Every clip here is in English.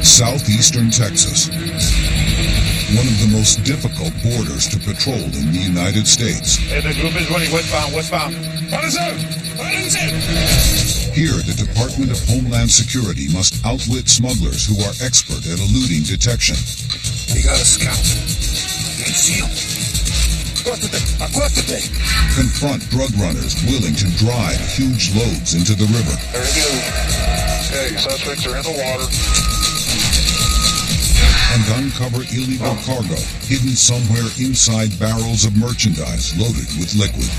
Southeastern Texas, one of the most difficult borders to patrol in the United States. The group is running westbound. Here, the Department of Homeland Security must outwit smugglers who are expert at eluding detection. They got a scout. You can see him. Across the bay. Confront drug runners willing to drive huge loads into the river. There you go. Okay, suspects are in the water. And uncover illegal cargo hidden somewhere inside barrels of merchandise loaded with liquid.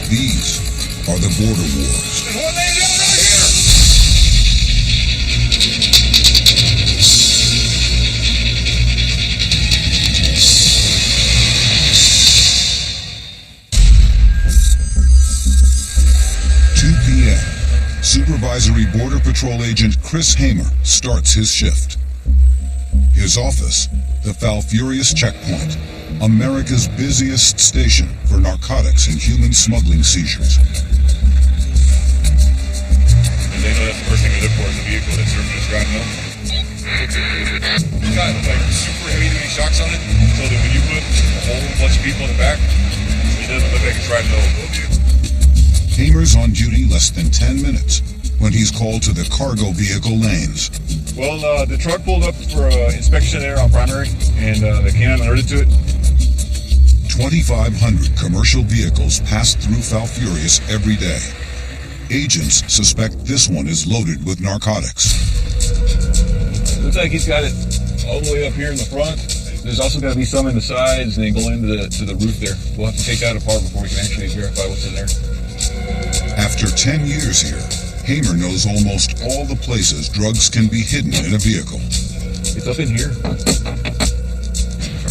These are the border wars. There's one laying down right here. 2 p.m. Supervisory Border Patrol Agent Chris Hamer starts his shift. His office, the Falfurrias Checkpoint, America's busiest station for narcotics and human smuggling seizures. And they know that's the first thing they look for is a vehicle that's just driving up. It's got like super heavy duty shocks on it, so that when you put a whole bunch of people in the back, it doesn't look like it's riding over. Hamer's on duty less than 10 minutes when he's called to the cargo vehicle lanes. Well, the truck pulled up for inspection there on Primary, and the canine alerted to it. 2,500 commercial vehicles pass through Falfurrias every day. Agents suspect this one is loaded with narcotics. Looks like he's got it all the way up here in the front. There's also got to be some in the sides and then go into the roof there. We'll have to take that apart before we can actually verify what's in there. After 10 years here, Hamer knows almost all the places drugs can be hidden in a vehicle. It's up in here. I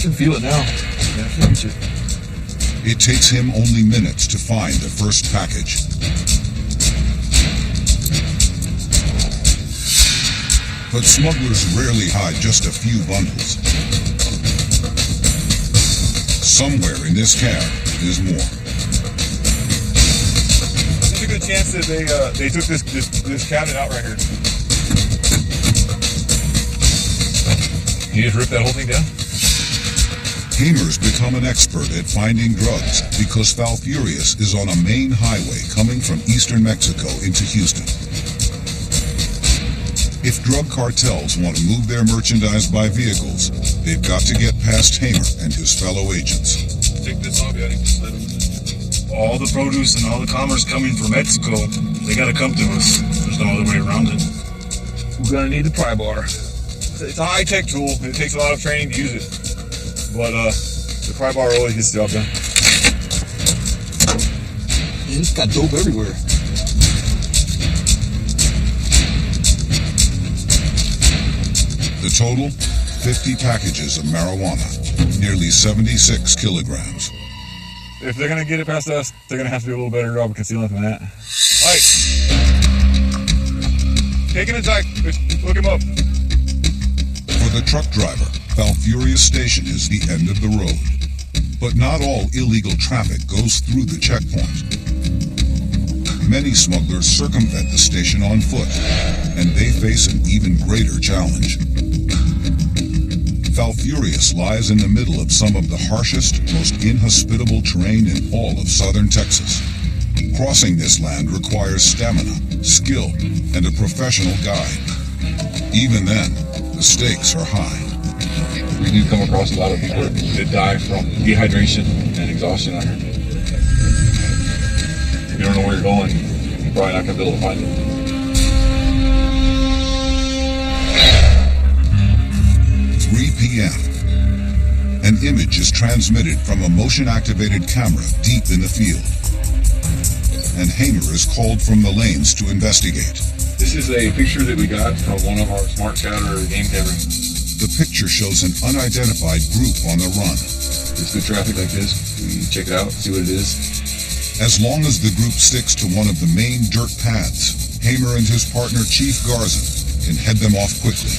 can feel it now. Yeah, I can reach it. It takes him only minutes to find the first package. But smugglers rarely hide just a few bundles. Somewhere in this cab is more. There's a good chance that they took this cabinet out right here. You just ripped that whole thing down? Hamer's become an expert at finding drugs because Falfurrias is on a main highway coming from eastern Mexico into Houston. If drug cartels want to move their merchandise by vehicles, they've got to get past Hamer and his fellow agents. Take this off, Eddie. All the produce and all the commerce coming from Mexico, they gotta come to us. There's no other way around it. We're gonna need the pry bar. It's a high-tech tool. It takes a lot of training to use it. But the pry bar always gets the job done. Man, it's got dope everywhere. The total, 50 packages of marijuana, nearly 76 kilograms. If they're gonna get it past us, they're gonna have to do a little better job of concealing than that. All right. Take him inside. Look him up. For the truck driver, Falfurrias Station is the end of the road. But not all illegal traffic goes through the checkpoint. Many smugglers circumvent the station on foot, and they face an even greater challenge. Falfurrias lies in the middle of some of the harshest, most inhospitable terrain in all of southern Texas. Crossing this land requires stamina, skill, and a professional guide. Even then, the stakes are high. We do come across a lot of people that die from dehydration and exhaustion on here. If you don't know where you're going, you're probably not going to be able to find it. 3 p.m. An image is transmitted from a motion-activated camera deep in the field. And Hamer is called from the lanes to investigate. This is a picture that we got from one of our smart scatter game cameras. The picture shows an unidentified group on the run. It's good traffic like this. We check it out, see what it is. As long as the group sticks to one of the main dirt paths, Hamer and his partner Chief Garza can head them off quickly.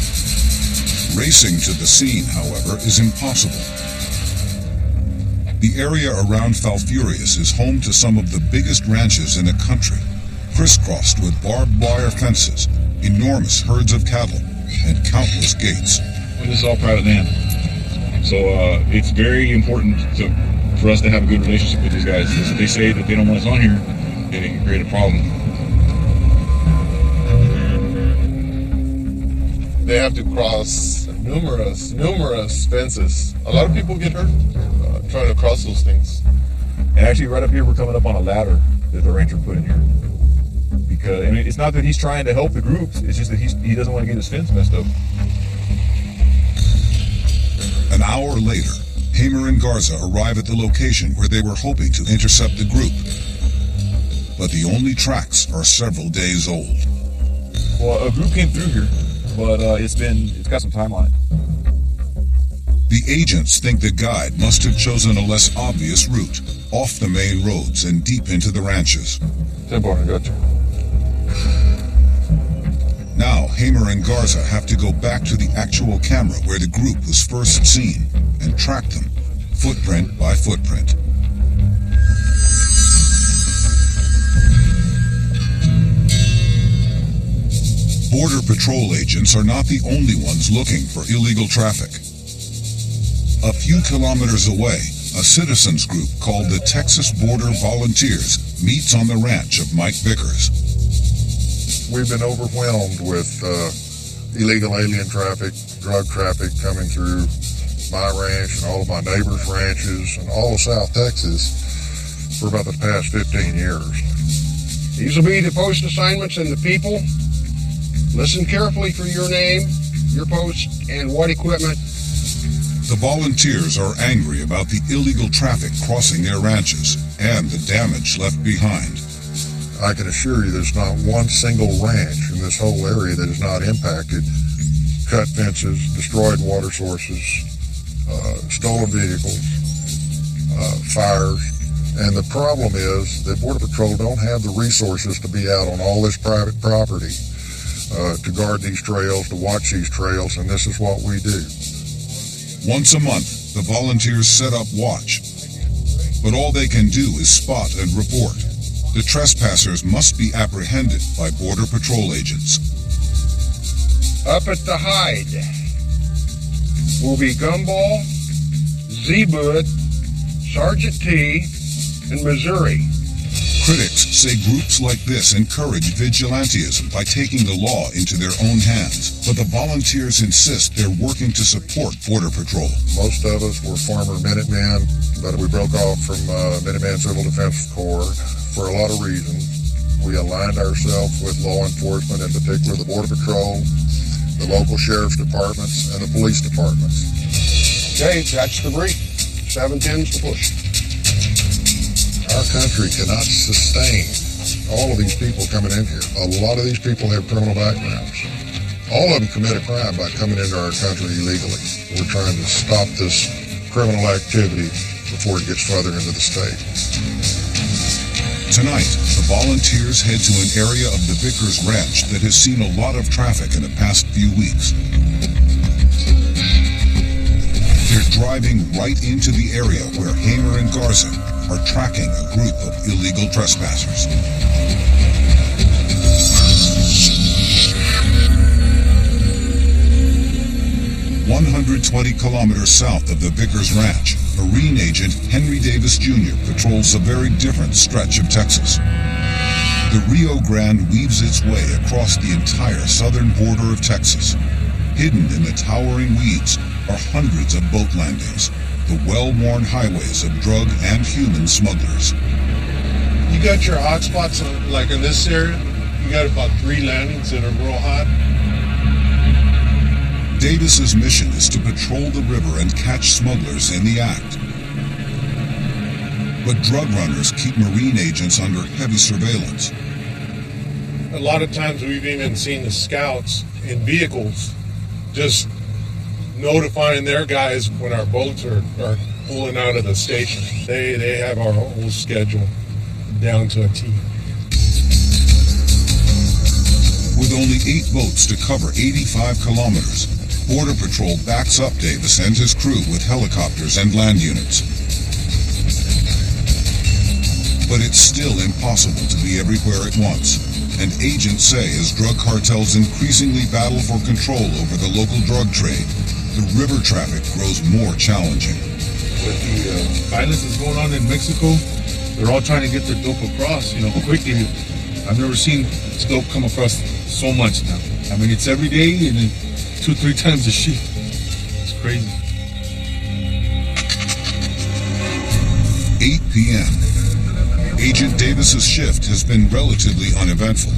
Racing to the scene, however, is impossible. The area around Falfurrias is home to some of the biggest ranches in the country, crisscrossed with barbed wire fences, enormous herds of cattle, and countless gates. This is all private land. So it's very important for us to have a good relationship with these guys. If they say that they don't want us on here, then it can create a problem. They have to cross numerous fences. A lot of people get hurt trying to cross those things. And actually, right up here, we're coming up on a ladder that the ranger put in here. Because I mean, it's not that he's trying to help the groups; it's just that he doesn't want to get his fence messed up. An hour later, Hamer and Garza arrive at the location where they were hoping to intercept the group. But the only tracks are several days old. Well, a group came through here, but it's got some time on it. The agents think the guide must have chosen a less obvious route, off the main roads and deep into the ranches. 10-4, I got you. Now, Hamer and Garza have to go back to the actual camera where the group was first seen and track them, footprint by footprint. Border Patrol agents are not the only ones looking for illegal traffic. A few kilometers away, a citizens group called the Texas Border Volunteers meets on the ranch of Mike Vickers. We've been overwhelmed with illegal alien traffic, drug traffic coming through my ranch and all of my neighbors' ranches and all of South Texas for about the past 15 years. These will be the post assignments and the people. Listen carefully for your name, your post, and what equipment. The volunteers are angry about the illegal traffic crossing their ranches and the damage left behind. I can assure you there's not one single ranch in this whole area that is not impacted. Cut fences, destroyed water sources, stolen vehicles, fires. And the problem is that Border Patrol don't have the resources to be out on all this private property, to guard these trails, to watch these trails, and this is what we do. Once a month, the volunteers set up watch. But all they can do is spot and report. The trespassers must be apprehended by Border Patrol agents. Up at the hide will be Gumball, Z-Bud, Sergeant T, and Missouri. Critics say groups like this encourage vigilantism by taking the law into their own hands, but the volunteers insist they're working to support Border Patrol. Most of us were former Minutemen, but we broke off from Minuteman Civil Defense Corps for a lot of reasons. We aligned ourselves with law enforcement, in particular the Border Patrol, the local sheriff's departments, and the police departments. Okay, that's the brief. 7-10's the push. Our country cannot sustain all of these people coming in here. A lot of these people have criminal backgrounds. All of them commit a crime by coming into our country illegally. We're trying to stop this criminal activity before it gets further into the state. Tonight, the volunteers head to an area of the Vickers Ranch that has seen a lot of traffic in the past few weeks. They're driving right into the area where Hamer and Garza are tracking a group of illegal trespassers. "120 kilometers south of the Vickers Ranch, Marine Agent Henry Davis Jr. patrols a very different stretch of Texas. The Rio Grande weaves its way across the entire southern border of Texas. Hidden in the towering weeds are hundreds of boat landings, the well-worn highways of drug and human smugglers. You got your hot spots, like in this area, you got about 3 landings that are real hot. Davis's mission is to patrol the river and catch smugglers in the act. But drug runners keep Marine agents under heavy surveillance. A lot of times we've even seen the scouts in vehicles just notifying their guys when our boats are pulling out of the station. They have our whole schedule down to a T. With only 8 boats to cover 85 kilometers, Border Patrol backs up Davis and his crew with helicopters and land units. But it's still impossible to be everywhere at once, and agents say as drug cartels increasingly battle for control over the local drug trade, the river traffic grows more challenging. With the violence that's going on in Mexico, they're all trying to get their dope across, quickly. I've never seen dope come across so much now. I mean, it's every day and then 2-3 times a shift. It's crazy. 8 p.m. Agent Davis's shift has been relatively uneventful,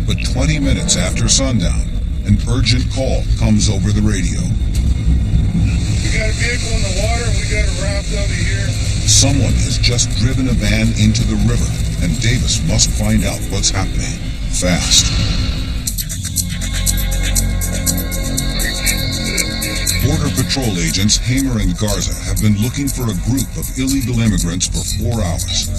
but 20 minutes after sundown, an urgent call comes over the radio. We got a vehicle in the water and we got a raft over here. Someone has just driven a van into the river, and Davis must find out what's happening fast. Border Patrol agents Hamer and Garza have been looking for a group of illegal immigrants for 4 hours.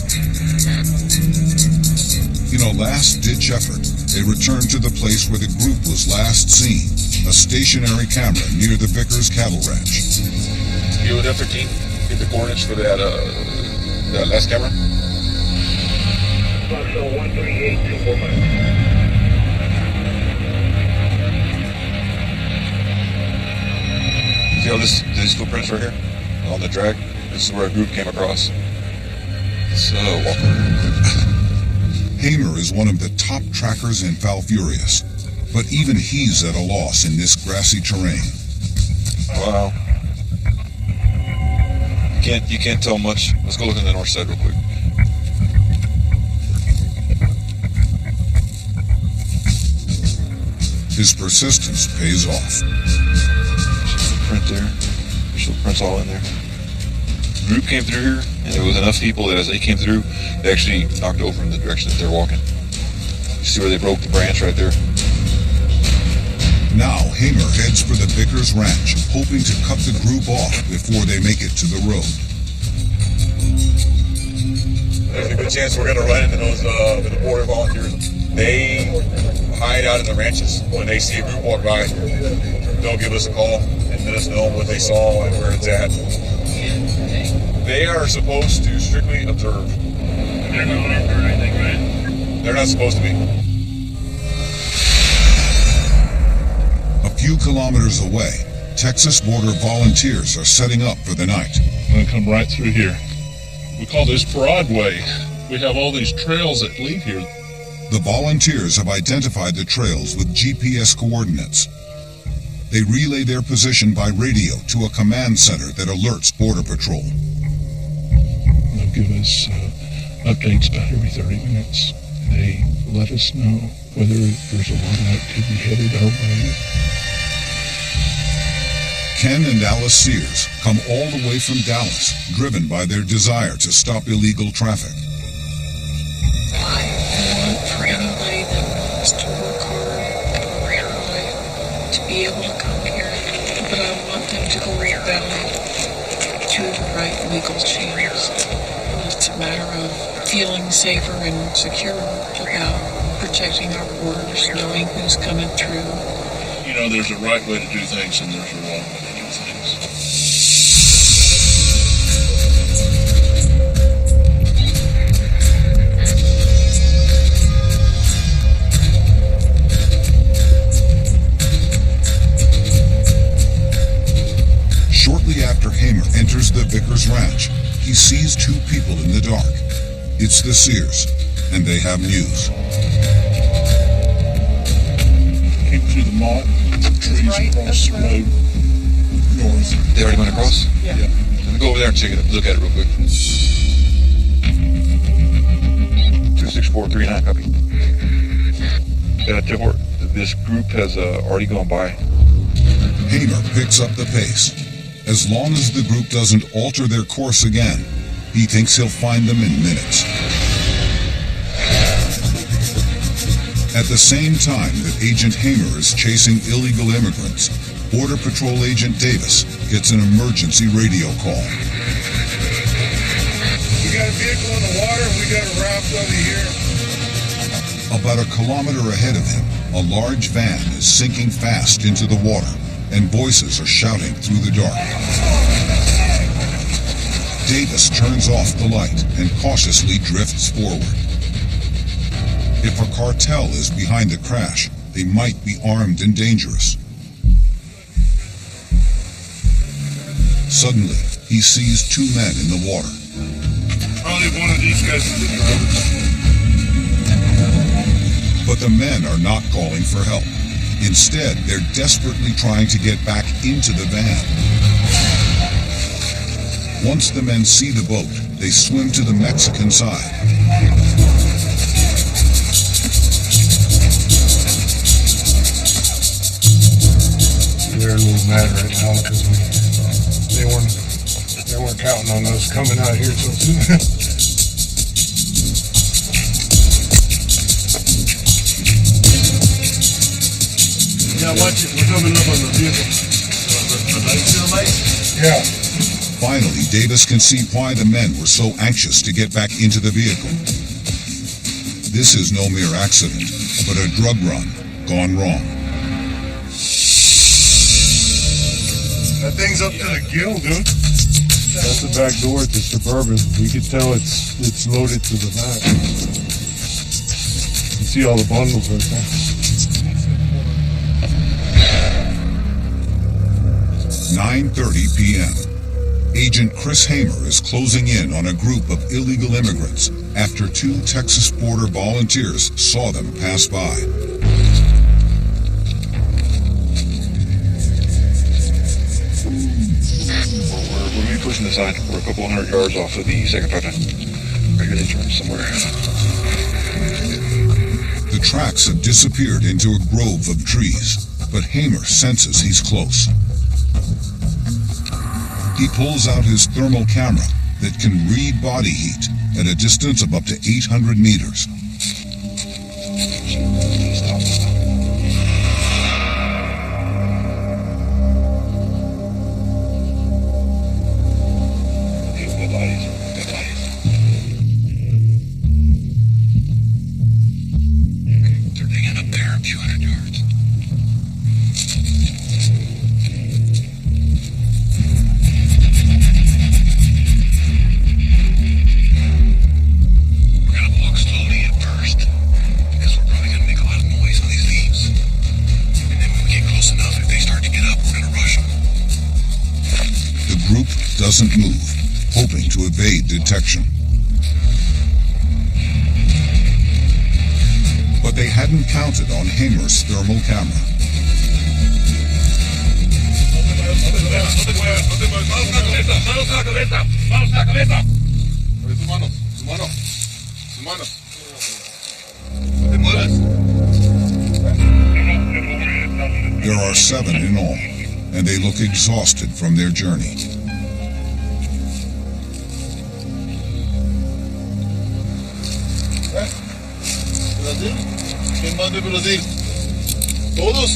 In a last-ditch effort, they returned to the place where the group was last seen, a stationary camera near the Vickers cattle ranch. You with F-13, get the coordinates for that last camera? Foxtrot 138245. See how these footprints right here on the drag? This is where a group came across. So, walk Hamer is one of the top trackers in Falfurrias, but even he's at a loss in this grassy terrain. Wow. You can't tell much. Let's go look on the north side real quick. His persistence pays off. Print there. There's the prints all in there. The group came through here, and there was enough people that as they came through, they actually knocked over in the direction that they're walking. You see where they broke the branch right there? Now Hamer heads for the Vickers ranch, hoping to cut the group off before they make it to the road. There's a good chance we're going to run into those with the border volunteers. They hide out in the ranches. When they see a group walk by, they'll give us a call and let us know what they saw and where it's at. They are supposed to strictly observe. They're not armed or anything, right? They're not supposed to be. A few kilometers away, Texas border volunteers are setting up for the night. I'm going to come right through here. We call this Broadway. We have all these trails that lead here. The volunteers have identified the trails with GPS coordinates. They relay their position by radio to a command center that alerts Border Patrol. They'll give us updates about every 30 minutes. They let us know whether there's a lot of activity headed our way. Ken and Alice Sears come all the way from Dallas, driven by their desire to stop illegal traffic. I want for anybody that wants to work hard really to be able to come here, but I want them to go about it through the right legal channels. It's a matter of feeling safer and secure about protecting our borders, knowing who's coming through. You know, there's a right way to do things and there's a wrong way to do things. Shortly after Hamer enters the Vickers ranch, he sees 2 people in the dark. It's the Sears, and they have news. Came through the mob, trees across the road, north. They already went across? Yeah. Let me go over there and check it. Look at it real quick. 26439, copy. This group has already gone by. Hamer picks up the pace. As long as the group doesn't alter their course again, he thinks he'll find them in minutes. At the same time that Agent Hamer is chasing illegal immigrants, Border Patrol Agent Davis gets an emergency radio call. We got a vehicle in the water and we got a raft over here. About a kilometer ahead of him, a large van is sinking fast into the water, and voices are shouting through the dark. Davis turns off the light and cautiously drifts forward. If a cartel is behind the crash, they might be armed and dangerous. Suddenly, he sees two men in the water. Probably one of these guys is the driver. But the men are not calling for help. Instead, they're desperately trying to get back into the van. Once the men see the boat, they swim to the Mexican side. They're a little mad right now because they weren't counting on us coming out here so soon. Yeah, watch it. We're coming up on the vehicle. The lights? Yeah. Finally, Davis can see why the men were so anxious to get back into the vehicle. This is no mere accident, but a drug run gone wrong. That thing's up to the gill, dude. That's the back door at the Suburban. We can tell it's loaded to the back. You see all the bundles right there. 9:30 p.m. Agent Chris Hamer is closing in on a group of illegal immigrants after two Texas border volunteers saw them pass by. We're maybe pushing the sign. We're a couple hundred yards off of the second pipeline. Ready to turn somewhere. The tracks have disappeared into a grove of trees, but Hamer senses he's close. He pulls out his thermal camera that can read body heat at a distance of up to 800 meters. They're digging up there a few hundred yards. Doesn't move, hoping to evade detection. But they hadn't counted on Hamer's thermal camera. There are 7 in all, and they look exhausted from their journey. ¿Quién más de Brasil? ¿Todos?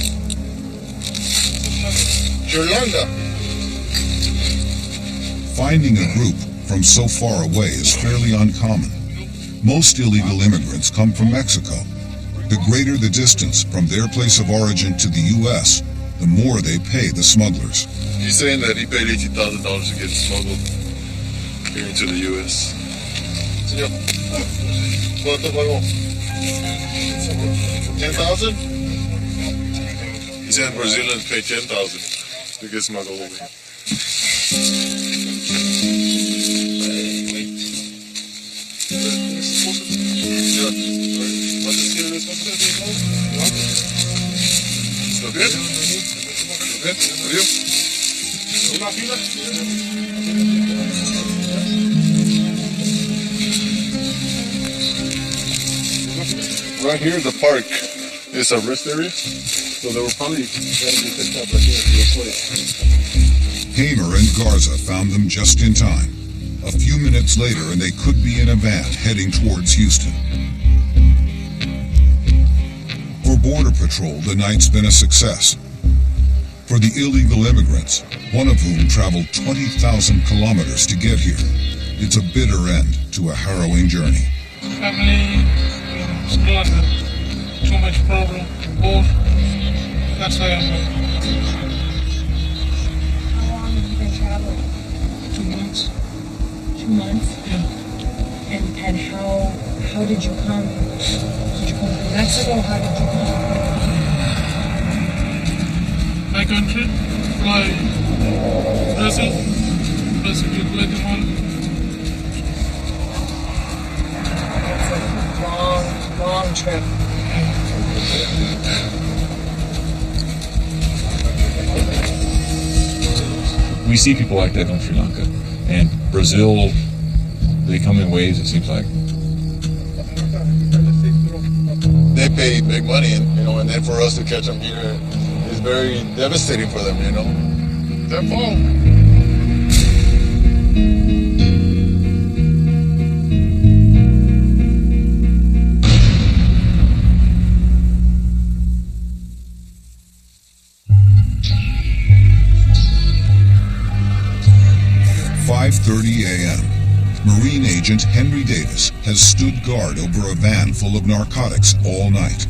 Yolanda. Finding a group from so far away is fairly uncommon. Most illegal immigrants come from Mexico. The greater the distance from their place of origin to the U.S., the more they pay the smugglers. He's saying that he paid $80,000 to get smuggled here into the U.S. Señor, ¿cuánto pagó? 10,000? He said Brazilians pay 10,000 to get smuggled over here. ¿Está bien? ¿Está bien? ¿Una fila? Right here, the park is a rest area, so they were probably trying to get picked up right here real quick. Hamer and Garza found them just in time. A few minutes later, and they could be in a van heading towards Houston. For Border Patrol, the night's been a success. For the illegal immigrants, one of whom traveled 20,000 kilometers to get here, it's a bitter end to a harrowing journey. Family, squad, too much problem, both. That's why I'm here. How long have you been traveling? 2 months. 2 months? Yeah. And how did you come? Did you come from Mexico? How did you come? My country, fly Brazil, basically Guatemala. It's a long trip. We see people like that in Sri Lanka, and Brazil, they come in waves, it seems like. They pay big money, and then for us to catch them here is very devastating for them, Their fault. a.m. Marine agent Henry Davis has stood guard over a van full of narcotics all night.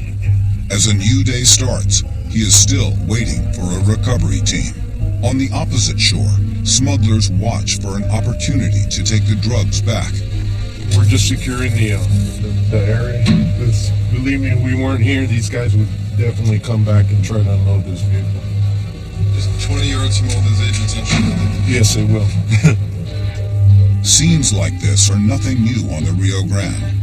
As a new day starts, he is still waiting for a recovery team. On the opposite shore, smugglers watch for an opportunity to take the drugs back. We're just securing the area. Because, believe me, if we weren't here, these guys would definitely come back and try to unload this vehicle. Just 20 yards from all those agents, I'm sure. Yes, they will. Scenes like this are nothing new on the Rio Grande.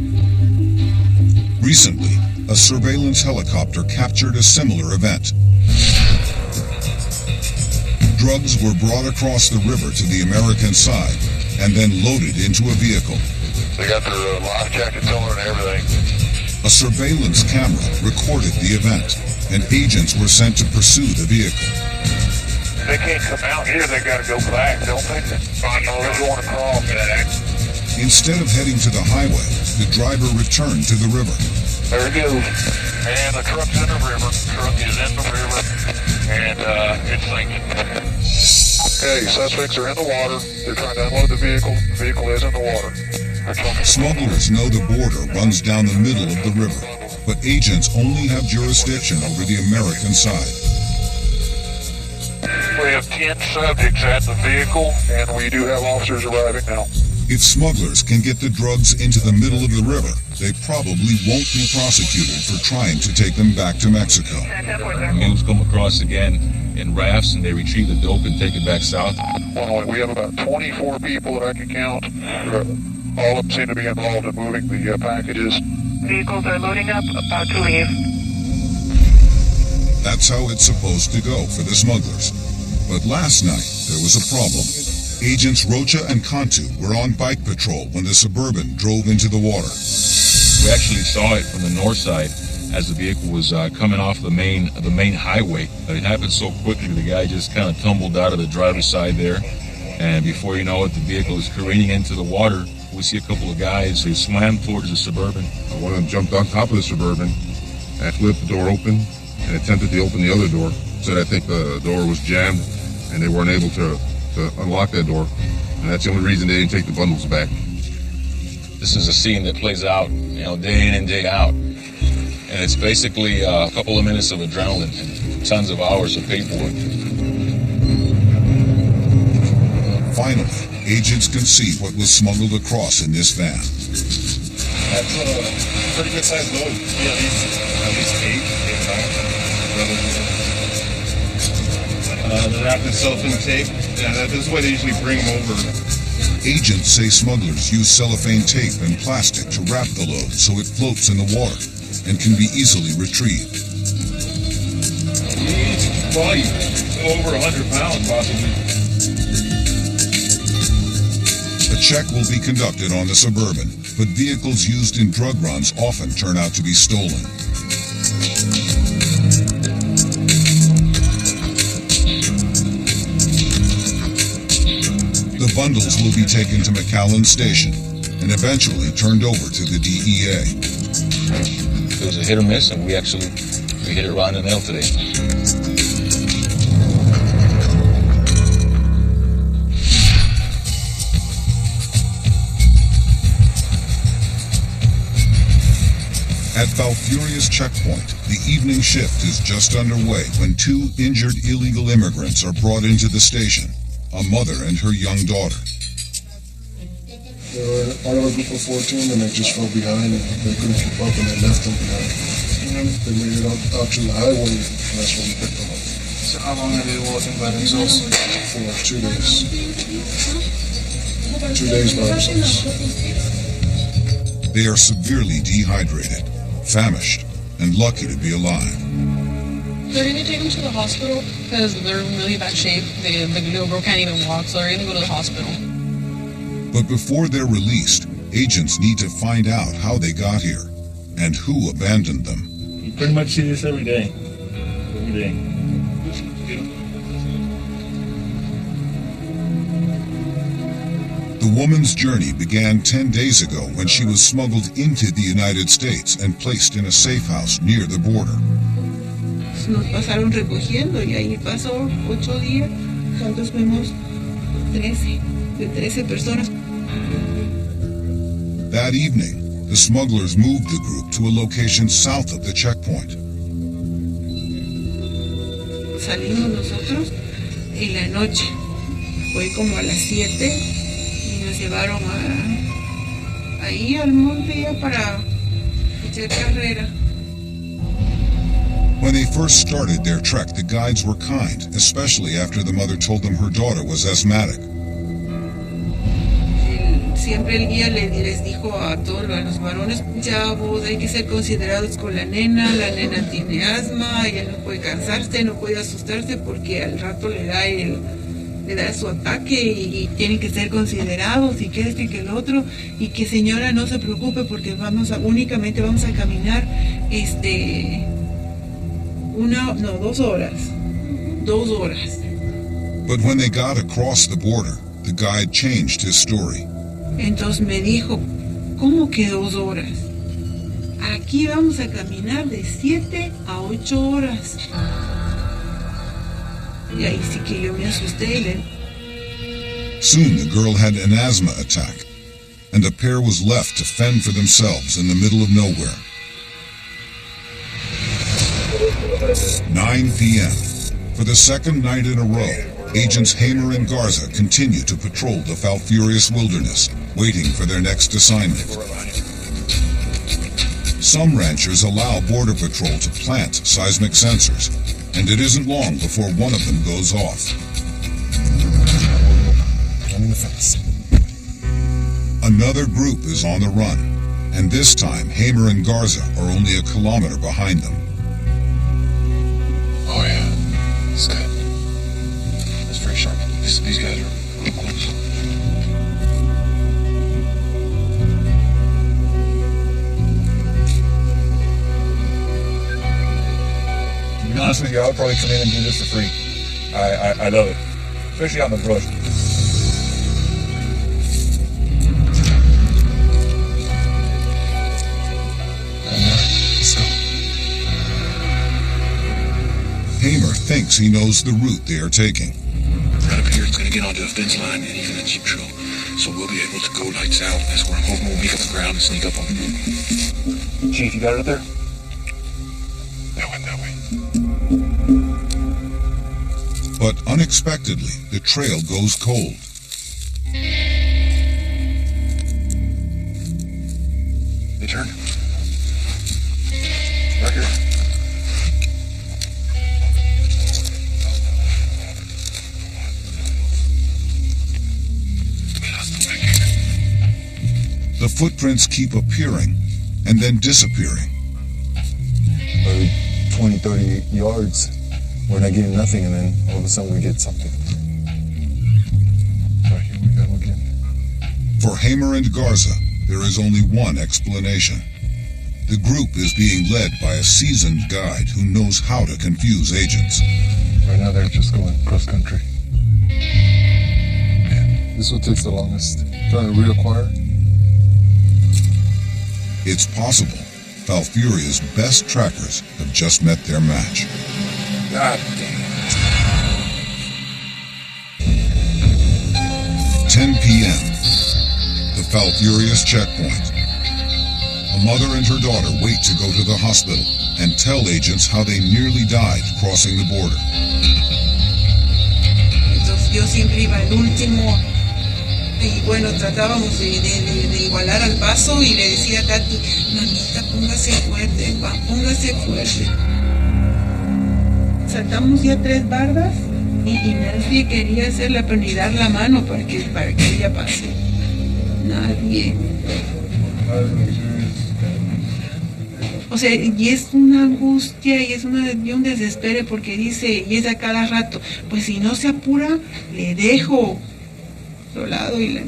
Recently, a surveillance helicopter captured a similar event. Drugs were brought across the river to the American side and then loaded into a vehicle. They got their life jackets on and everything. A surveillance camera recorded the event, and agents were sent to pursue the vehicle. They can't come out here, they gotta go back, don't they? They're going across. Instead of heading to the highway, the driver returned to the river. There it goes. And the truck's in the river. The truck is in the river. And it's sinking. Okay, suspects are in the water. They're trying to unload the vehicle. The vehicle is in the water. Smugglers know the border runs down the middle of the river, but agents only have jurisdiction over the American side. We have 10 subjects at the vehicle, and we do have officers arriving now. If smugglers can get the drugs into the middle of the river, they probably won't be prosecuted for trying to take them back to Mexico. Mules come across again in rafts, and they retrieve the dope and take it back south. Well, we have about 24 people that I can count. All of them seem to be involved in moving the packages. Vehicles are loading up, about to leave. That's how it's supposed to go for the smugglers. But last night, there was a problem. Agents Rocha and Cantu were on bike patrol when the Suburban drove into the water. We actually saw it from the north side as the vehicle was coming off the main highway. But it happened so quickly, the guy just kind of tumbled out of the driver's side there. And before you know it, the vehicle is careening into the water. We see a couple of guys, they swam towards the Suburban. One of them jumped on top of the Suburban and flipped the door open and attempted to open the other door. Said I think the door was jammed and they weren't able to unlock that door. And that's the only reason they didn't take the bundles back. This is a scene that plays out, day in and day out. And it's basically a couple of minutes of adrenaline and tons of hours of paperwork. Finally, agents can see what was smuggled across in this van. That's a pretty good sized load. Yeah, at least 8 The wrap itself in tape. Yeah, that's why they usually bring them over. Agents say smugglers use cellophane tape and plastic to wrap the load so it floats in the water and can be easily retrieved. It's probably over 100 pounds, possibly. A check will be conducted on the Suburban, but vehicles used in drug runs often turn out to be stolen. The bundles will be taken to McAllen Station and eventually turned over to the DEA. It was a hit or miss, and we hit it right on the nail today. At Falfurrias checkpoint, the evening shift is just underway when 2 injured illegal immigrants are brought into the station, a mother and her young daughter. They were part of a group of 14 and they just fell behind and they couldn't keep up and they left them behind. They made it out to the highway and that's when we picked them up. So how long are they walking by themselves? For 2 days. 2 days by themselves. They are severely dehydrated, famished, and lucky to be alive. They're going to take them to the hospital because they're in really bad shape. The little girl can't even walk, so they're going to go to the hospital. But before they're released, agents need to find out how they got here and who abandoned them. You pretty much see this every day. Every day. The woman's journey began 10 days ago when she was smuggled into the United States and placed in a safe house near the border. Nos pasaron recogiendo y ahí pasó 8 días. ¿Cuántos fuimos? 13. De 13 personas. That evening, the smugglers moved the group to a location south of the checkpoint. Salimos nosotros en la noche. Fue como a las 7 y nos llevaron ahí al monte ya para echar carrera. When they first started their trek, the guides were kind, especially after the mother told them her daughter was asthmatic. Siempre el guía les dijo a todos los varones, chavos, hay que ser considerados con la nena tiene asma, ella no puede cansarse, no puede asustarse porque al rato le da su ataque y tienen que ser considerados y que este y que el otro y que señora no se preocupe porque únicamente vamos a caminar 2 horas. 2 horas. But when they got across the border, the guide changed his story. Entonces me dijo, ¿cómo que 2 horas? Aquí vamos a caminar de 7 a 8 horas. Y ahí sí que yo me asusté. Soon the girl had an asthma attack, and the pair was left to fend for themselves in the middle of nowhere. 9 p.m. For the second night in a row, agents Hamer and Garza continue to patrol the Falfurrias wilderness, waiting for their next assignment. Some ranchers allow Border Patrol to plant seismic sensors, and it isn't long before one of them goes off. Another group is on the run, and this time Hamer and Garza are only a kilometer behind them. Oh yeah, it's good. That's very sharp. These guys are real close. To be honest with you, I would probably come in and do this for free. I love it, especially out in the brush. Hamer thinks he knows the route they are taking. Right up here, it's going to get onto a fence line and even a Jeep trail. So we'll be able to go lights out. That's where I'm hoping we'll meet up the ground and sneak up on them. Chief, you got it up there? That way. But unexpectedly, the trail goes cold. They turn. Right here. The footprints keep appearing and then disappearing. Every 20, 30 yards, we're not getting nothing, and then all of a sudden we get something. Right here we go again. For Hamer and Garza, there is only one explanation. The group is being led by a seasoned guide who knows how to confuse agents. Right now they're just going cross country. Yeah, this one takes the longest. Trying to reacquire. It's possible Falfurria's best trackers have just met their match. God damn. 10 p.m. The Falfurrias checkpoint. A mother and her daughter wait to go to the hospital and tell agents how they nearly died crossing the border. Entonces yo siempre iba el último Y bueno, tratábamos de igualar al paso y le decía a Tati, mamita, póngase fuerte, póngase fuerte. Saltamos ya 3 bardas y nadie quería hacerla, pero ni dar la mano para que ella pase. Nadie. O sea, y es una angustia y es un desespero porque dice, y es a cada rato, pues si no se apura, le dejo otro lado y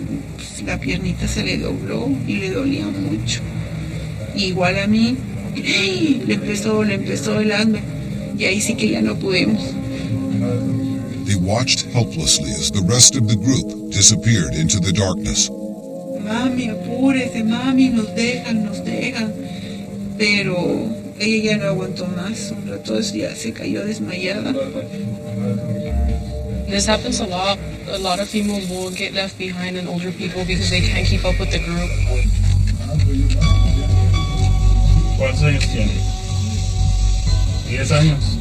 la piernita se le dobló y le dolía mucho. Igual a mí, le empezó el asma y ahí sí que ya no pudimos. They watched helplessly as the rest of the group disappeared into the darkness. Mami, apúrese, mami, nos dejan. Pero ella ya no aguantó más, un rato ya se cayó desmayada. This happens a lot. A lot of females will get left behind and older people because they can't keep up with the group. ¿Cuántos años tiene? 10 años.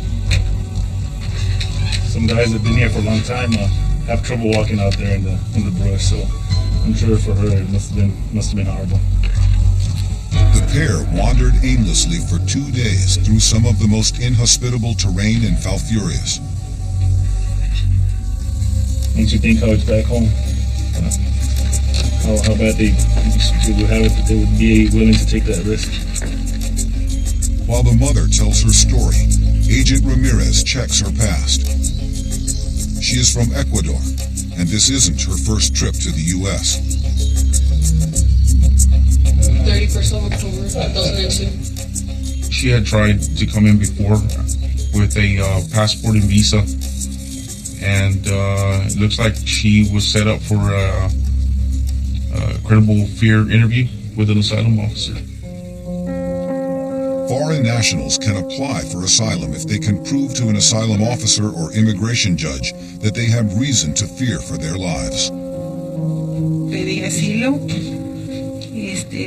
Some guys that have been here for a long time have trouble walking out there in the brush, so I'm sure for her it must have been horrible. The pair wandered aimlessly for 2 days through some of the most inhospitable terrain in Falfurrias. Don't you think how it's back home? How bad they would have it that they would be willing to take that risk. While the mother tells her story, Agent Ramirez checks her past. She is from Ecuador, and this isn't her first trip to the U.S. 31st of October 2002. She had tried to come in before with a passport and visa, and it looks like she was set up for a credible fear interview with an asylum officer. Foreign nationals can apply for asylum if they can prove to an asylum officer or immigration judge that they have reason to fear for their lives. Pedí asilo.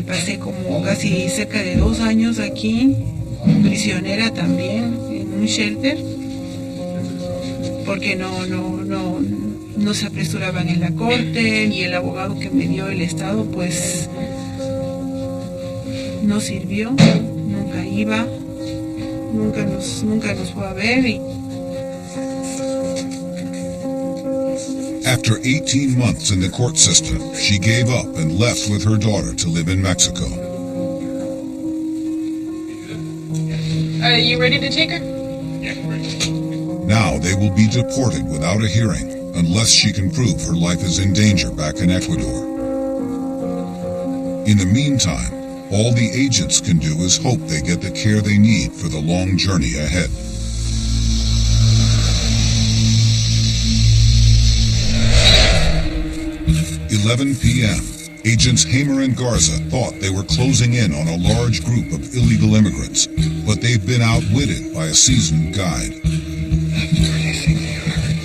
Pasé como casi cerca de 2 años aquí, prisionera también, en un shelter, porque no se apresuraban en la corte y el abogado que me dio el Estado pues no sirvió, nunca iba, nunca nos fue a ver. After 18 months in the court system, she gave up and left with her daughter to live in Mexico. Are you ready to take her? Yeah, ready. Now they will be deported without a hearing unless she can prove her life is in danger back in Ecuador. In the meantime, all the agents can do is hope they get the care they need for the long journey ahead. 11 p.m., Agents Hamer and Garza thought they were closing in on a large group of illegal immigrants, but they've been outwitted by a seasoned guide. Anything you heard?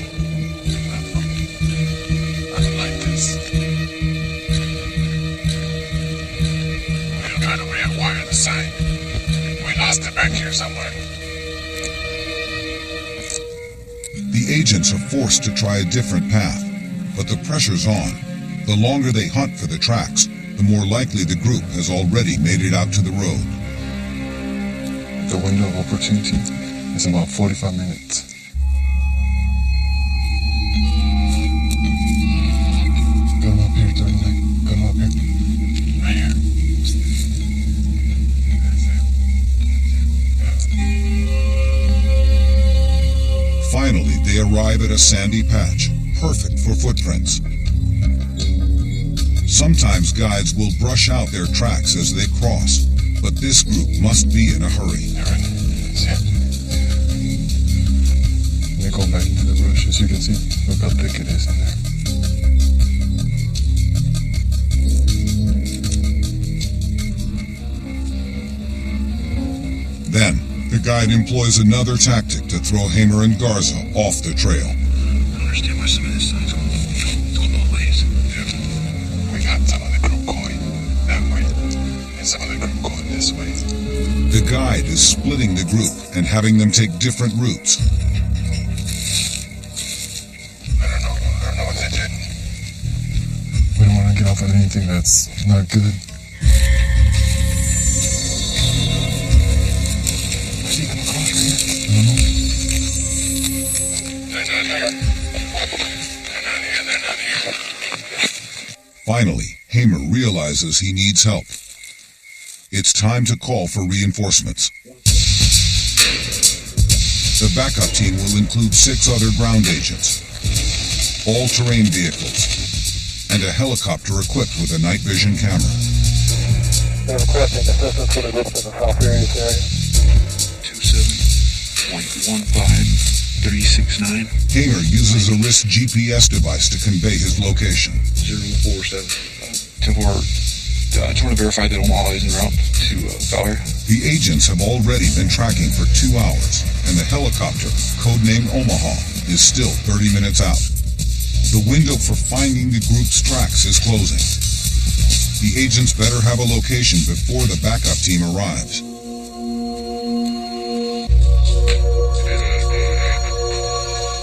I don't like this. We'll try to rewire the sign. We lost it back here somewhere. The agents are forced to try a different path, but the pressure's on. The longer they hunt for the tracks, the more likely the group has already made it out to the road. The window of opportunity is about 45 minutes. Got him up here, 39. Got him up here. Right here. Finally, they arrive at a sandy patch, perfect for footprints. Sometimes guides will brush out their tracks as they cross, but this group must be in a hurry. Let me go back into the brush. As you can see, look how thick it is in there. Then, the guide employs another tactic to throw Hamer and Garza off the trail. I don't understand why some of this sign's going both ways. We got some of the group going that way, and some of the group going this way. The guide is splitting the group and having them take different routes. I don't know what they did. We don't think that's not good. Finally, Hamer realizes he needs help. It's time to call for reinforcements. The backup team will include 6 other ground agents, all-terrain vehicles, and a helicopter equipped with a night vision camera. They're requesting assistance for the groups in the South Furious area. 27.15369. Hamer uses a wrist GPS device to convey his location. 047. 10-4. I just want to verify that Omaha is en route to Valeria. The agents have already been tracking for 2 hours, and the helicopter, codenamed Omaha, is still 30 minutes out. The window for finding the group's tracks is closing. The agents better have a location before the backup team arrives.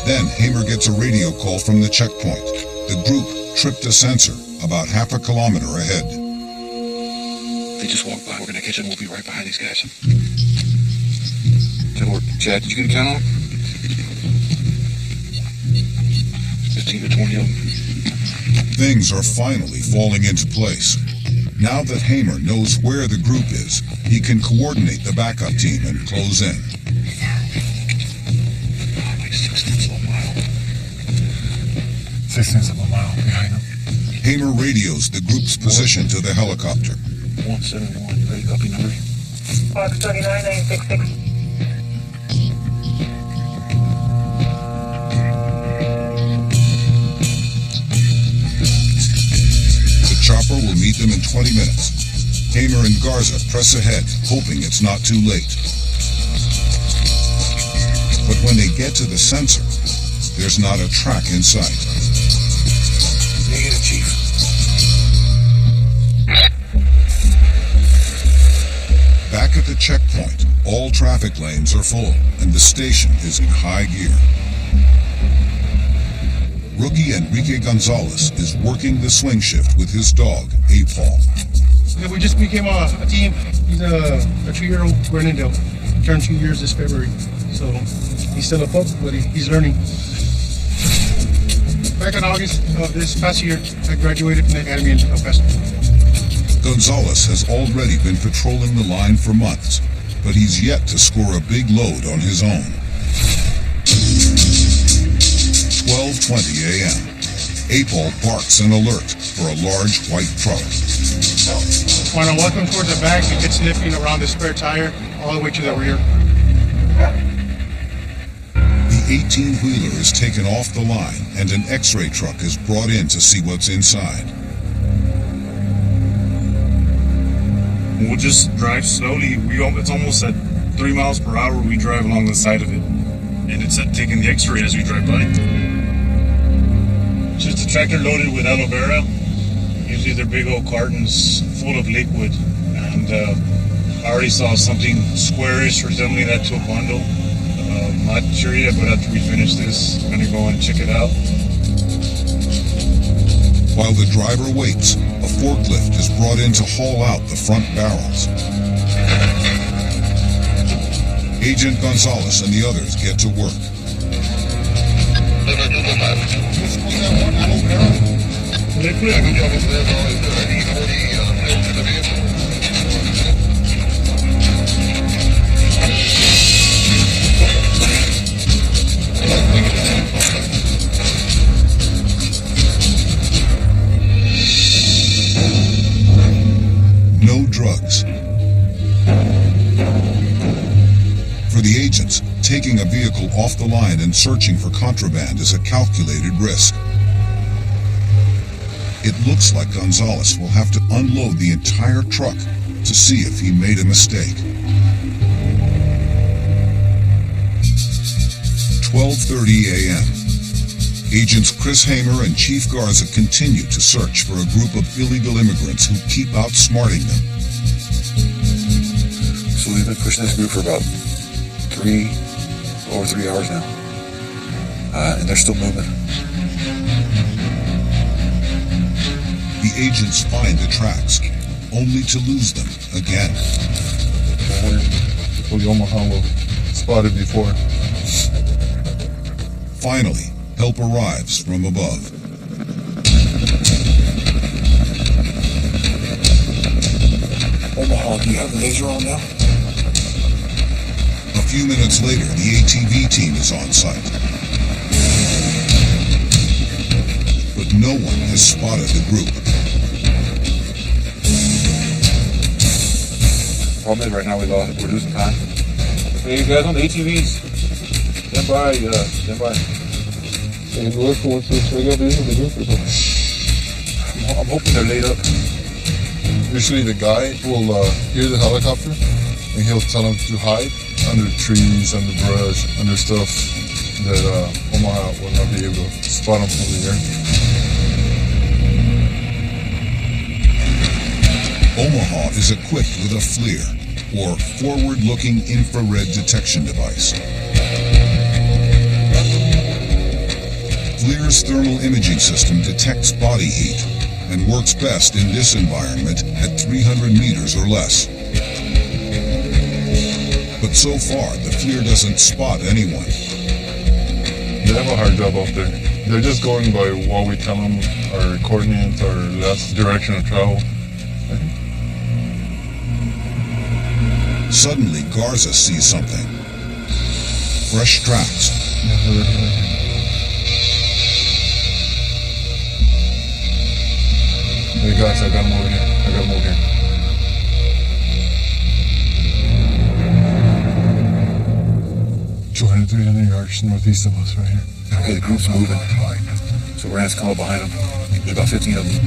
Then Hamer gets a radio call from the checkpoint. The group tripped a sensor about half a kilometer ahead. They just walked by. We're going to catch them. We'll be right behind these guys. Chad, did you get a count on them? 15 to 20 of them. Things are finally falling into place. Now that Hamer knows where the group is, he can coordinate the backup team and close in. Like 16 of a mile. 16 of a mile behind them. Hamer radios the group's position to the helicopter. 171. Ready, copy number? Fox 29966. The chopper will meet them in 20 minutes. Hamer and Garza press ahead, hoping it's not too late. But when they get to the sensor, there's not a track in sight. Negative, Chief. Back at the checkpoint, all traffic lanes are full, and the station is in high gear. Rookie Enrique Gonzalez is working the swing shift with his dog, A-Paul. We just became a team. He's a 2-year-old Grenadale. Turned 2 years this February. So he's still a pup, but he's learning. Back in August of this past year, I graduated from the Academy in El Paso. Gonzalez has already been patrolling the line for months, but he's yet to score a big load on his own. 12:20 a.m. A-Paul barks an alert for a large white truck. When I walk him towards the back, he gets sniffing around the spare tire all the way to the rear. The 18-wheeler is taken off the line, and an X-ray truck is brought in to see what's inside. We'll just drive slowly. It's almost at 3 miles per hour. We drive along the side of it, and it's taking the X-ray as we drive by. Just a tractor loaded with aloe vera. Usually they're big old cartons full of liquid, and I already saw something squarish resembling that to a bundle. Not sure yet, but after we finish this, I'm gonna go and check it out. While the driver waits, a forklift is brought in to haul out the front barrels. Agent Gonzalez and the others get to work. No drugs. For the agents, taking a vehicle off the line and searching for contraband is a calculated risk. It looks like Gonzalez will have to unload the entire truck to see if he made a mistake. 12:30 a.m. Agents Chris Hamer and Chief Garza continue to search for a group of illegal immigrants who keep outsmarting them. So we've been pushing this group for about over 3 hours now. And they're still moving. The agents find the tracks, only to lose them again. The Omaha was spotted before. Finally, help arrives from above. Omaha, do you have the laser on now? A few minutes later, the ATV team is on site. But no one has spotted the group. Problem is right now we're losing time. Hey, you guys on the ATVs, stand by, stand by. I'm hoping they're laid up. Usually the guy will hear the helicopter and he'll tell them to hide under trees, under brush, under stuff that Omaha will not be able to spot them from the air. Omaha is equipped with a FLIR, or Forward-Looking Infrared Detection Device. FLIR's thermal imaging system detects body heat and works best in this environment at 300 meters or less. But so far, the FLIR doesn't spot anyone. They have a hard job out there. They're just going by what we tell them, our coordinates, our last direction of travel. Suddenly, Garza sees something. Fresh tracks. Hey guys, I got him over here. 200, 300 yards northeast of us right here. Okay, the group's moving. So we're gonna have to come up behind them. There's about 15 of them.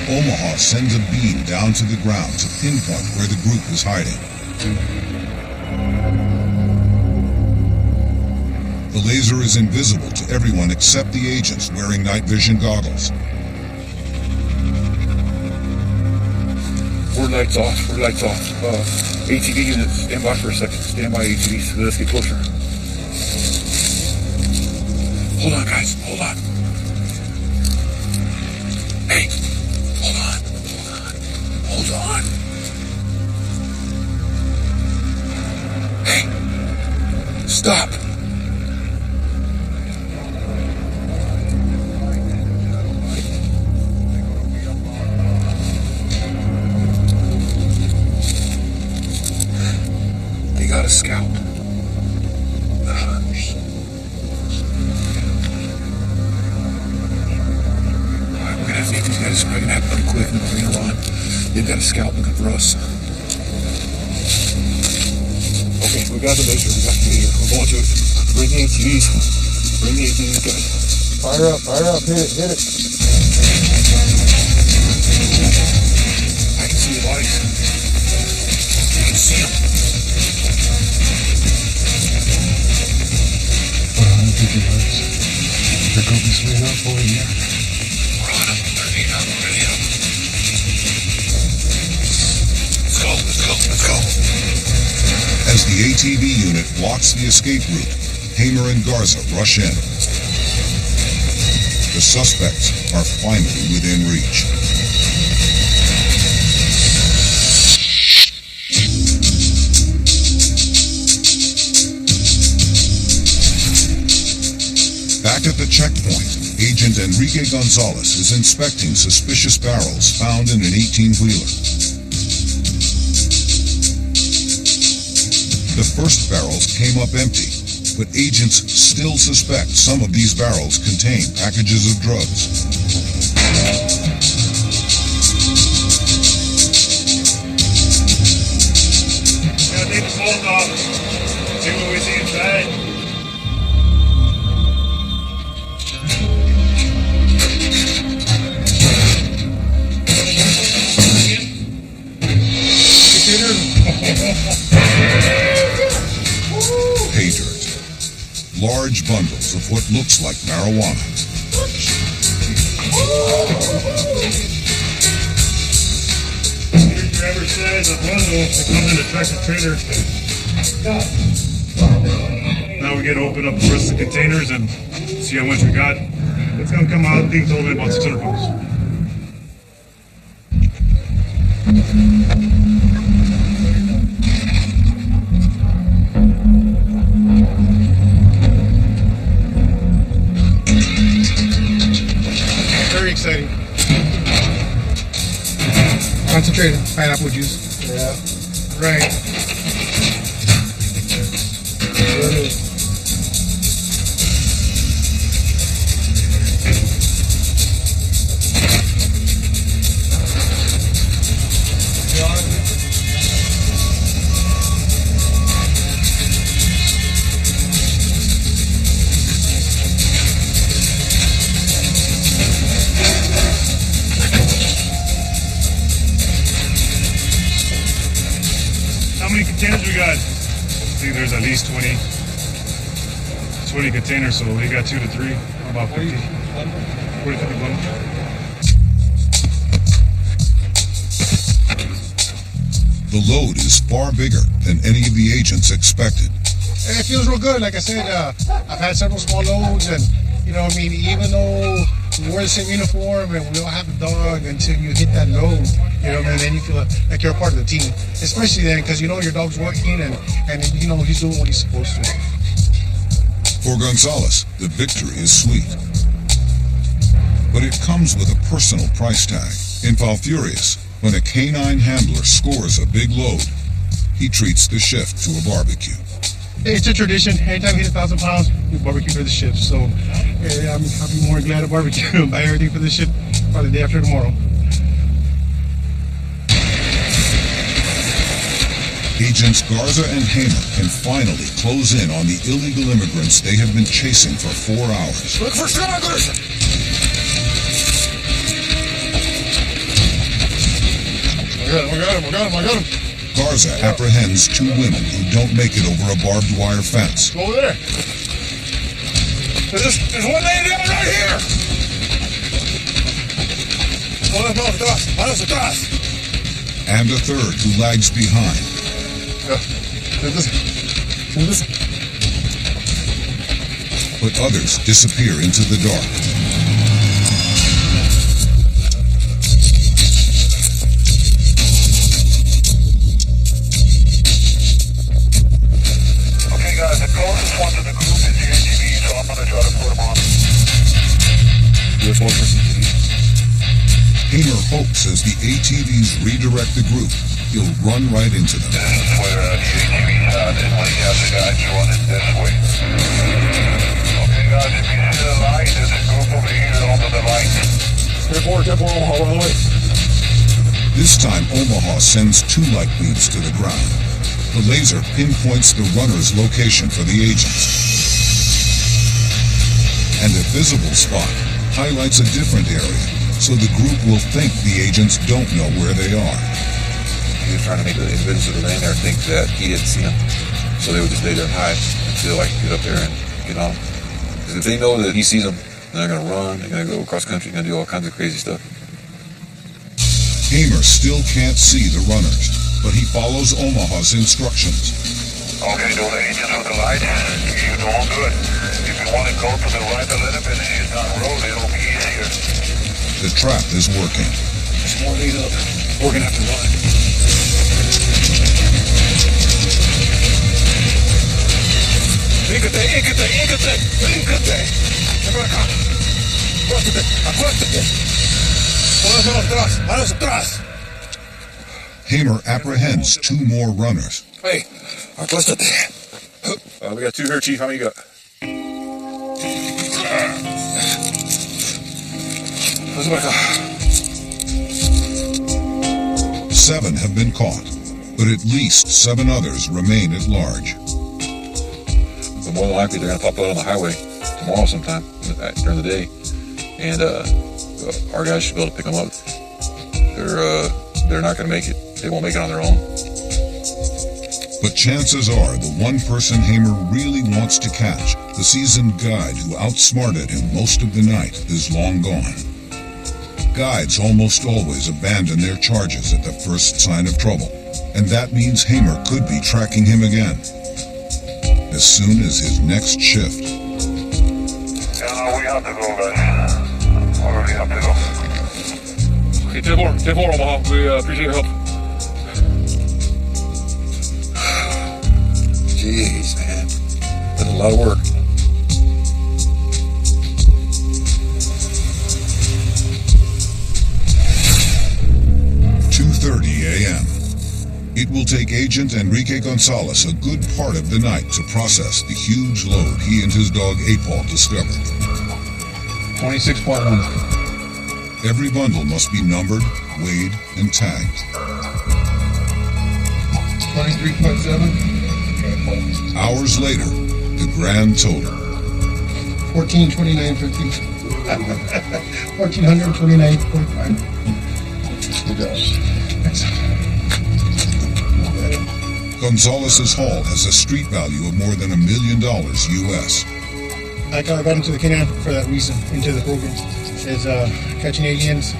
Omaha sends a beam down to the ground to pinpoint where the group is hiding. The laser is invisible to everyone except the agents wearing night vision goggles. We're lights off. ATV units, stand by for a second. Stand by, ATVs. Let's get closer. Hold on, guys. Hold on. Hey. Hold on. Hey. Stop. They got a scout. The hunters. Alright, we're gonna have to make these guys probably gonna happen pretty quick and we're gonna run. They've got a scout looking for us. Okay, we got the laser. We're going to it. Bring the ATVs. Guys. Fire up, hit it. I can see the bodies. I can see them. 150 yards. The group is laid up over here. We're on them. They're laid up. Let's go. As the ATV unit blocks the escape route, Hamer and Garza rush in. The suspects are finally within reach. Back at the checkpoint, Agent Enrique Gonzalez is inspecting suspicious barrels found in an 18-wheeler. The first barrels came up empty, but agents still suspect some of these barrels contain packages of drugs. Yeah, take the bolt off. See what we see inside. Pay dirt. Large bundles of what looks like marijuana. Your driver says a bundle that comes in a tractor trailer. Now we get to open up the rest of the containers and see how much we got. It's gonna come out, I think, told me about 600 pounds. Very exciting. Concentrated pineapple juice. Yeah. Right. How many containers we got? I think there's at least 20 containers, so we got 2 to 3, about 50. 40, 50 bundles. The load is far bigger than any of the agents expected. It feels real good. Like I said, I've had several small loads, and you know, I mean, even though we wear the same uniform and we all have a dog, until you hit that load, you know, and then you feel like you're a part of the team. Especially then, because you know your dog's working and you know he's doing what he's supposed to. For Gonzalez, the victory is sweet. But it comes with a personal price tag. In Falfurrias, when a canine handler scores a big load, he treats the shift to a barbecue. It's a tradition. Anytime we hit 1,000 pounds, we barbecue for the shift. So I'll be more glad to barbecue and buy everything for the shift probably the day after tomorrow. Agents Garza and Hamer can finally close in on the illegal immigrants they have been chasing for 4 hours. Look for stragglers! I got him. Garza apprehends 2 women who don't make it over a barbed wire fence. Over there. There's one laying down right here! Manos atrás! And a third who lags behind. But others disappear into the dark. Okay guys, the closest one to the group is the ATV, so I'm gonna try to put them on. There's one for CTV. Hamer hopes as the ATVs redirect the group, he'll run right into them. This is where the ATV's at, and when you have the guys running this way. Okay guys, if you see the light, there's a group over here under the light. 10-4, Omaha, run away. This time Omaha sends 2 light beams to the ground. The laser pinpoints the runner's location for the agents. And a visible spot highlights a different area, so the group will think the agents don't know where they are. He was trying to make the individuals that were laying there think that he didn't see them. So they would just lay there and hide until I could get up there and get on them. Because if they know that he sees them, they're going to run, they're going to go across country, they're going to do all kinds of crazy stuff. Hamer still can't see the runners, but he follows Omaha's instructions. Okay, do the agents with the light. You're doing good. If you want to go to the right a little bit and use that road, it'll be easier. The trap is working. There's more laid up. We're going to have to run. Íncate. Ven acá. Acuéstate. Manos atrás. Hamer apprehends 2 more runners. Hey, acuéstate. We got 2 here, Chief. How many you got? Pásame acá. 7 have been caught, but at least 7 others remain at large. But more than likely, they're going to pop out on the highway tomorrow sometime during the day, and our guys should be able to pick them up. They're not going to make it. They won't make it on their own. But chances are the one person Hamer really wants to catch, the seasoned guide who outsmarted him most of the night, is long gone. Guides almost always abandon their charges at the first sign of trouble, and that means Hamer could be tracking him again as soon as his next shift. Yeah, we have to go, guys. Okay, 10-4, Omaha. We appreciate your help. Jeez, man. That's a lot of work. a.m. It will take Agent Enrique Gonzalez a good part of the night to process the huge load he and his dog Apol discovered. 26.1. Every bundle must be numbered, weighed, and tagged. 23.7. Hours later, the grand total. 1429.50. 1429.5. Gonzalez's haul has a street value of more than $1 million US. I got into the canine for that reason, into the program, is catching aliens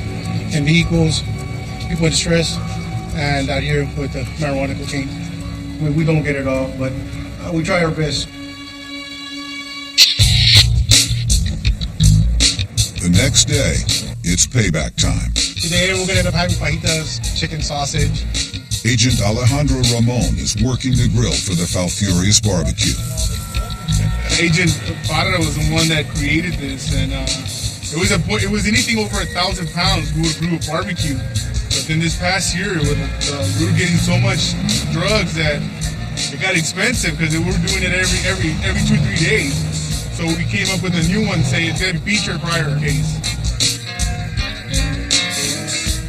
in vehicles, people in distress, and out here with the marijuana, cocaine. We don't get it all, but we try our best. The next day, it's payback time. Today we're gonna end up having fajitas, chicken sausage. Agent Alejandro Ramon is working the grill for the Falfurious barbecue. Agent Parra was the one that created this, and it was anything over 1,000 pounds we would brew a barbecue. But then this past year, we were getting so much drugs that it got expensive because we were doing it every 2-3 days. So we came up with a new one saying it's gonna be feature prior case.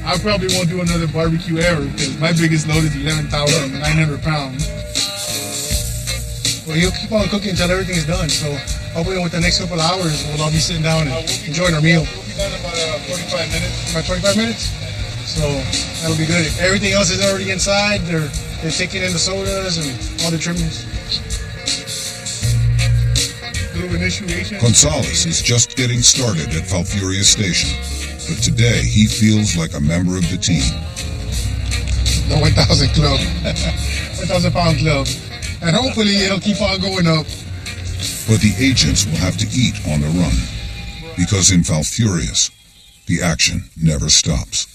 I probably won't do another barbecue ever because my biggest load is 11,900 pounds. Well, you'll keep on cooking until everything is done. So hopefully with the next couple of hours, we'll all be sitting down and enjoying our meal. We'll be done in about 45 minutes. About 25 minutes? So that'll be good. Everything else is already inside. They're taking in the sodas and all the trimmings. Little initiation. Gonzalez is just getting started at Falfurious Station, but today he feels like a member of the team. The 1,000 club. 1,000 pound club. And hopefully it'll keep on going up. But the agents will have to eat on the run, because in Falfurious, the action never stops.